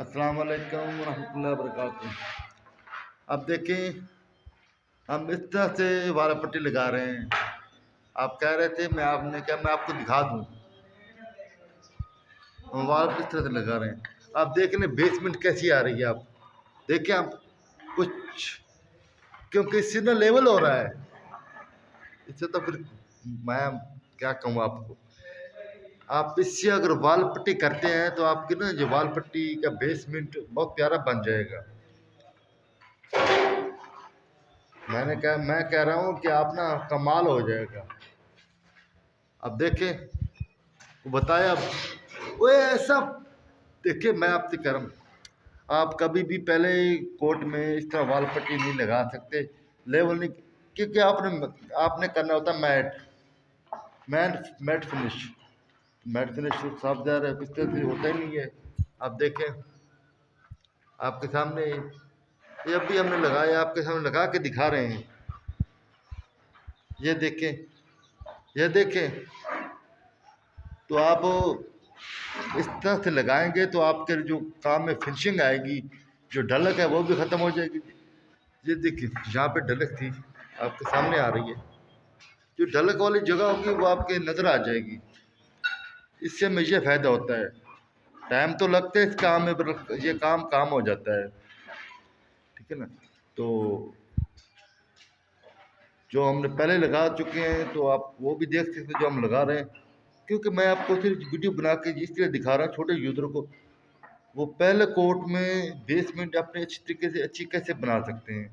अस्सलाम वालेकुम रहमतुल्लाहि वबरकातुहू। अब देखें, हम इस तरह से वाला पट्टी लगा रहे हैं। आप कह रहे थे, आपने कहा मैं आपको दिखा दूं। हम वाल किस तरह से लगा रहे हैं, आप देख लें बेसमेंट कैसी आ रही है। आप देखें, आप कुछ, क्योंकि इससे ना लेवल हो रहा है। इससे तो फिर मैं क्या कहूँ आपको। आप इससे अगर वाल पट्टी करते हैं तो आपकी ना जो वाल पट्टी का बेसमेंट बहुत प्यारा बन जाएगा। मैं कह रहा हूँ कि आप ना कमाल हो जाएगा। अब देखें, वो बताए अब वो ऐसा। देखिए, मैं आपसे कह रहा हूँ, आप कभी भी पहले कोर्ट में इस तरह वाल पट्टी नहीं लगा सकते, लेवल नहीं, क्योंकि आपने करना होता matte matte matte finish. Matte finish साफ जा रहा है, इस तरह से होता ही नहीं है। आप देखें, आपके सामने ये अभी हमने लगाया, आपके सामने लगा के दिखा रहे हैं। ये देखें, ये देखें, तो आप इस तरह से लगाएंगे तो आपके जो काम में फिनिशिंग आएगी, जो ढलक है वो भी ख़त्म हो जाएगी। ये देखिए, यहाँ पे ढलक थी, आपके सामने आ रही है। जो ढलक वाली जगह होगी वो आपके नज़र आ जाएगी। इससे हमें ये फ़ायदा होता है, टाइम तो लगता है इस काम में, पर ये काम हो जाता है। ठीक है ना। तो जो हमने पहले लगा चुके हैं तो आप वो भी देख सकते हैं जो हम लगा रहे हैं। क्योंकि मैं आपको सिर्फ वीडियो बना के इसलिए दिखा रहा हूँ छोटे यूज़र को, वो पहले कोर्ट में बेसमेंट अपने अच्छी तरीके से अच्छी कैसे बना सकते हैं।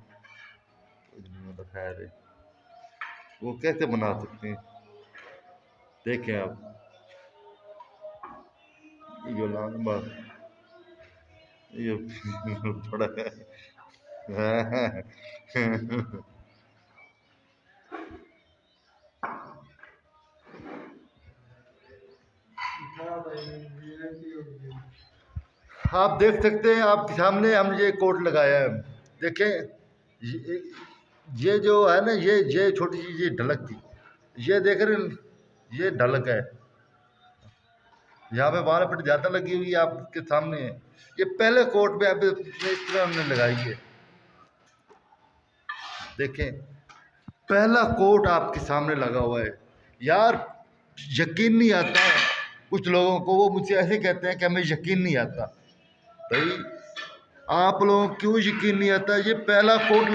खैर है, वो कैसे बना सकते हैं, देखें आप। ये लंबा, ये बड़ा है। आप देख सकते हैं, आपके सामने हम ये कोट लगाया है। देखें, ये जो है ना, ये छोटी सी ये ढलक थी, ये देख रहे हैं, ये ढलक है। यहाँ पे वाल पट्टी ज़्यादा लगी हुई है, आपके सामने है। ये पहले कोट पे आप इस तरह हमने लगाई है। देखें, पहला कोट आपके सामने लगा हुआ है। यार, यकीन नहीं आता कुछ लोगों को, वो मुझसे ऐसे कहते हैं कि हमें यकीन नहीं आता। भाई, आप लोगों को क्यों यकीन नहीं आता? ये पहला कोट